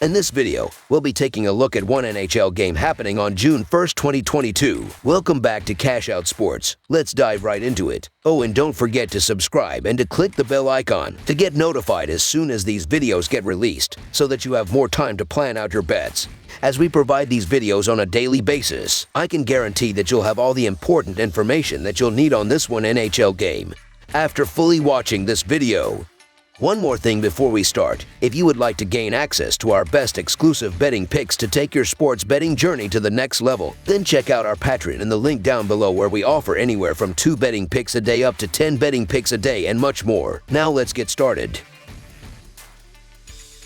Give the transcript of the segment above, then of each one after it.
In this video, we'll be taking a look at one NHL game happening on June 1st, 2022. Welcome back to Cash Out Sports. Let's dive right into it. Oh, and don't forget to subscribe and to click the bell icon to get notified as soon as these videos get released so that you have more time to plan out your bets. As we provide these videos on a daily basis, I can guarantee that you'll have all the important information that you'll need on this one NHL game after fully watching this video. One more thing before we start. If you would like to gain access to our best exclusive betting picks to take your sports betting journey to the next level, then check out our Patreon in the link down below, where we offer anywhere from 2 betting picks a day up to 10 betting picks a day and much more. Now let's get started.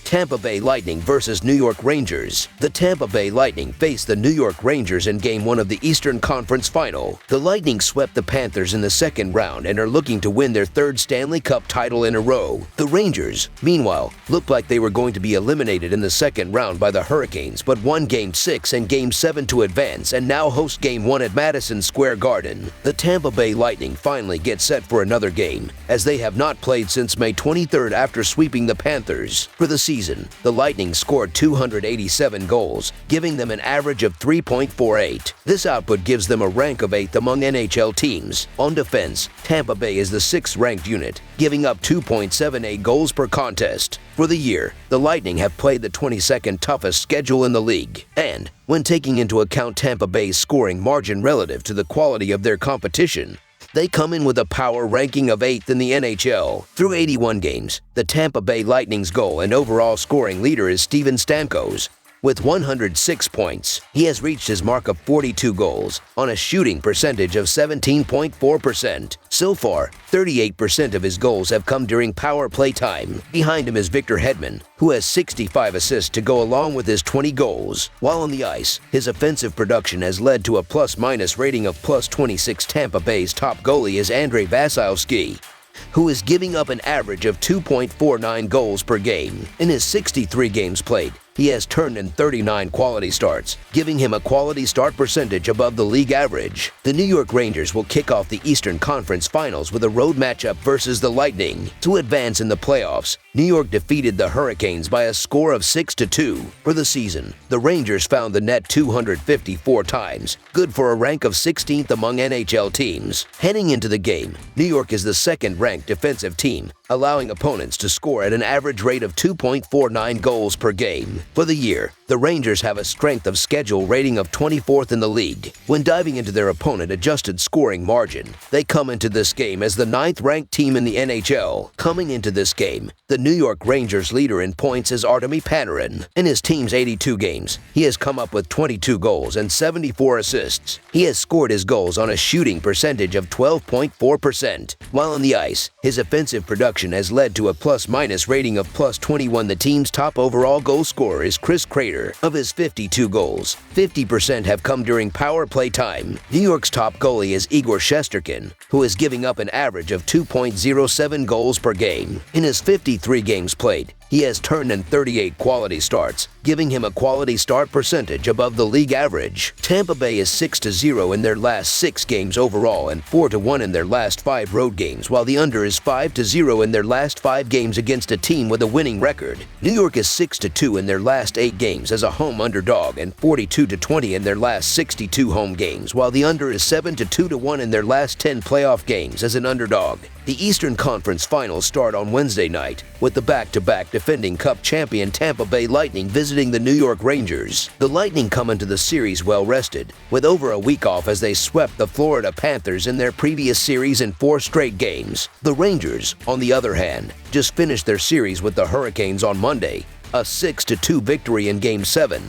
Tampa Bay Lightning versus New York Rangers. The Tampa Bay Lightning faced the New York Rangers in Game 1 of the Eastern Conference Final. The Lightning swept the Panthers in the second round and are looking to win their 3rd Stanley Cup title in a row. The Rangers, meanwhile, looked like they were going to be eliminated in the second round by the Hurricanes, but won Game 6 and Game 7 to advance and now host Game 1 at Madison Square Garden. The Tampa Bay Lightning finally get set for another game, as they have not played since May 23rd after sweeping the Panthers. For the season, the Lightning scored 287 goals, giving them an average of 3.48. This output gives them a rank of 8th among NHL teams. On defense, Tampa Bay is the 6th-ranked unit, giving up 2.78 goals per contest. For the year, the Lightning have played the 22nd toughest schedule in the league, and when taking into account Tampa Bay's scoring margin relative to the quality of their competition, they come in with a power ranking of 8th in the NHL. Through 81 games, the Tampa Bay Lightning's goal and overall scoring leader is Steven Stamkos, with 106 points. He has reached his mark of 42 goals on a shooting percentage of 17.4%. So far, 38% of his goals have come during power play time. Behind him is Victor Hedman, who has 65 assists to go along with his 20 goals. While on the ice, his offensive production has led to a plus-minus rating of +26. Tampa Bay's top goalie is Andrei Vasilevskiy, who is giving up an average of 2.49 goals per game. In his 63 games played, he has turned in 39 quality starts, giving him a quality start percentage above the league average. The New York Rangers will kick off the Eastern Conference Finals with a road matchup versus the Lightning. To advance in the playoffs, New York defeated the Hurricanes by a score of 6-2. For the season, the Rangers found the net 254 times, good for a rank of 16th among NHL teams. Heading into the game, New York is the 2nd-ranked defensive team, allowing opponents to score at an average rate of 2.49 goals per game. For the year, the Rangers have a strength of schedule rating of 24th in the league. When diving into their opponent-adjusted scoring margin, they come into this game as the 9th-ranked team in the NHL. Coming into this game, the New York Rangers leader in points is Artemi Panarin. In his team's 82 games, he has come up with 22 goals and 74 assists. He has scored his goals on a shooting percentage of 12.4%. While on the ice, his offensive production has led to a plus-minus rating of +21. The team's top overall goal scorer is Chris Kreider. Of his 52 goals, 50% have come during power play time. New York's top goalie is Igor Shesterkin, who is giving up an average of 2.07 goals per game. In his 53 games played, he has turned in 38 quality starts, giving him a quality start percentage above the league average. Tampa Bay is 6-0 in their last 6 games overall and 4-1 in their last 5 road games, while the under is 5-0 in their last 5 games against a team with a winning record. New York is 6-2 in their last 8 games as a home underdog and 42-20 in their last 62 home games, while the under is 7-2-1 in their last 10 playoff games as an underdog. The Eastern Conference Finals start on Wednesday night, with the back-to-back defending Cup champion Tampa Bay Lightning visiting the New York Rangers. The Lightning come into the series well-rested, with over a week off as they swept the Florida Panthers in their previous series in 4 straight games. The Rangers, on the other hand, just finished their series with the Hurricanes on Monday, a 6-2 victory in Game 7.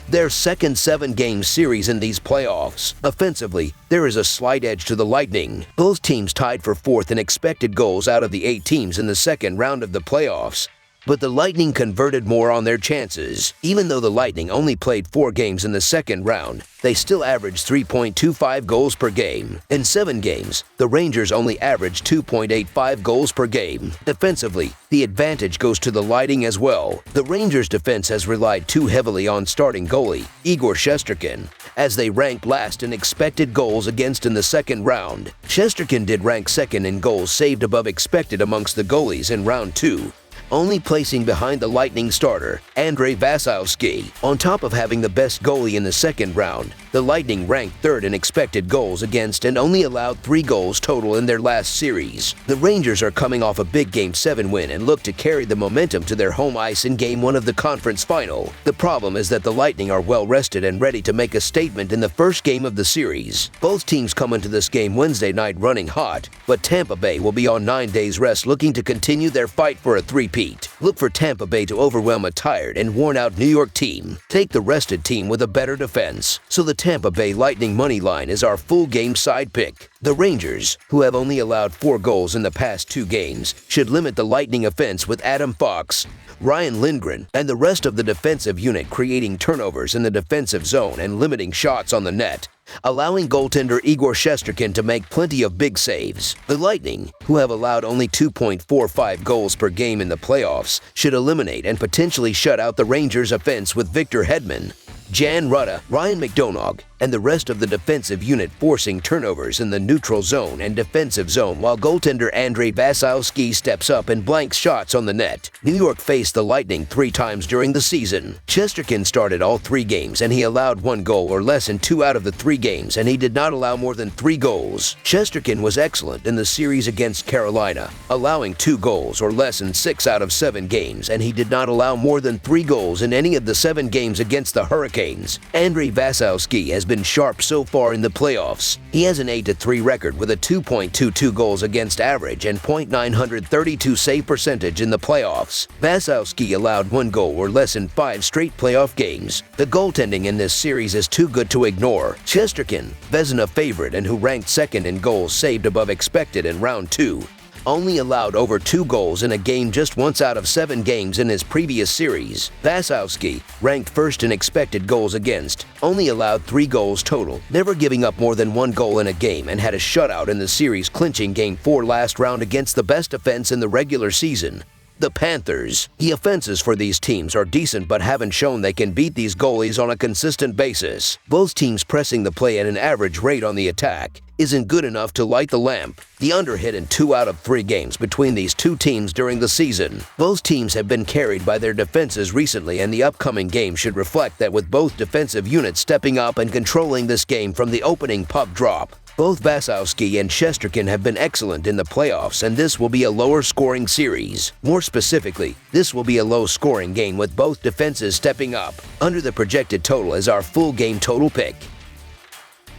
Their second 7-game series in these playoffs. Offensively, there is a slight edge to the Lightning. Both teams tied for 4th in expected goals out of the 8 teams in the second round of the playoffs. But the Lightning converted more on their chances. Even though the Lightning only played 4 games in the second round, they still averaged 3.25 goals per game. In 7 games, the Rangers only averaged 2.85 goals per game. Defensively, the advantage goes to the Lightning as well. The Rangers' defense has relied too heavily on starting goalie Igor Shesterkin, as they ranked last in expected goals against in the second round. Shesterkin did rank second in goals saved above expected amongst the goalies in round 2, only placing behind the Lightning starter, Andrei Vasilevskiy. On top of having the best goalie in the second round, the Lightning ranked third in expected goals against and only allowed 3 goals total in their last series. The Rangers are coming off a big Game 7 win and look to carry the momentum to their home ice in Game 1 of the conference final. The problem is that the Lightning are well rested and ready to make a statement in the first game of the series. Both teams come into this game Wednesday night running hot, but Tampa Bay will be on 9 days rest looking to continue their fight for a three-peat. Look for Tampa Bay to overwhelm a tired and worn-out New York team. Take the rested team with a better defense. So the Tampa Bay Lightning money line is our full game side pick. The Rangers, who have only allowed 4 goals in the past 2 games, should limit the Lightning offense with Adam Fox, Ryan Lindgren, and the rest of the defensive unit creating turnovers in the defensive zone and limiting shots on the net, allowing goaltender Igor Shesterkin to make plenty of big saves. The Lightning, who have allowed only 2.45 goals per game in the playoffs, should eliminate and potentially shut out the Rangers' offense with Victor Hedman, Jan Rutta, Ryan McDonough, and the rest of the defensive unit forcing turnovers in the neutral zone and defensive zone while goaltender Andrei Vasilevskiy steps up and blanks shots on the net. New York faced the Lightning 3 times during the season. Shesterkin started all 3 games and he allowed 1 goal or less in 2 out of the 3 games, and he did not allow more than 3 goals. Shesterkin was excellent in the series against Carolina, allowing 2 goals or less in 6 out of 7 games, and he did not allow more than 3 goals in any of the 7 games against the Hurricanes. Andrei Vasilevskiy has been sharp so far in the playoffs. He has an 8-3 record with a 2.22 goals against average and .932 save percentage in the playoffs. Vasilevskiy allowed 1 goal or less in 5 straight playoff games. The goaltending in this series is too good to ignore. Shesterkin, Vezina favorite and who ranked second in goals saved above expected in round 2, only allowed over 2 goals in a game just once out of 7 games in his previous series. Vasilevskiy, ranked first in expected goals against, only allowed 3 goals total, never giving up more than 1 goal in a game, and had a shutout in the series clinching Game 4 last round against the best defense in the regular season, the Panthers. The offenses for these teams are decent but haven't shown they can beat these goalies on a consistent basis. Both teams pressing the play at an average rate on the attack isn't good enough to light the lamp. The under hit in 2 out of 3 games between these 2 teams during the season. Both teams have been carried by their defenses recently, and the upcoming game should reflect that with both defensive units stepping up and controlling this game from the opening puck drop. Both Vasilevskiy and Shesterkin have been excellent in the playoffs, and this will be a lower-scoring series. More specifically, this will be a low-scoring game with both defenses stepping up. Under the projected total is our full game total pick.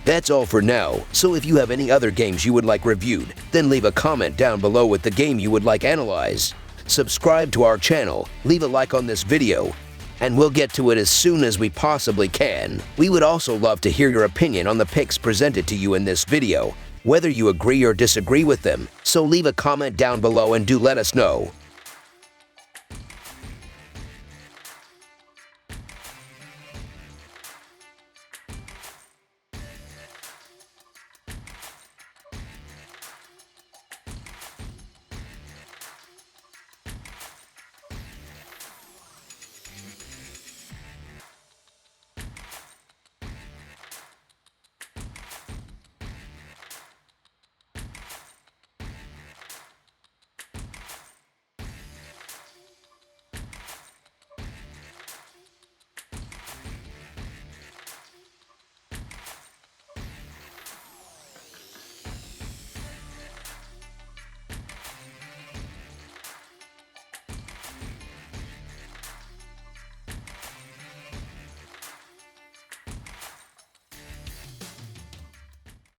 That's all for now, so if you have any other games you would like reviewed, then leave a comment down below with the game you would like analyzed. Subscribe to our channel, leave a like on this video, and we'll get to it as soon as we possibly can. We would also love to hear your opinion on the picks presented to you in this video, whether you agree or disagree with them, so leave a comment down below and do let us know.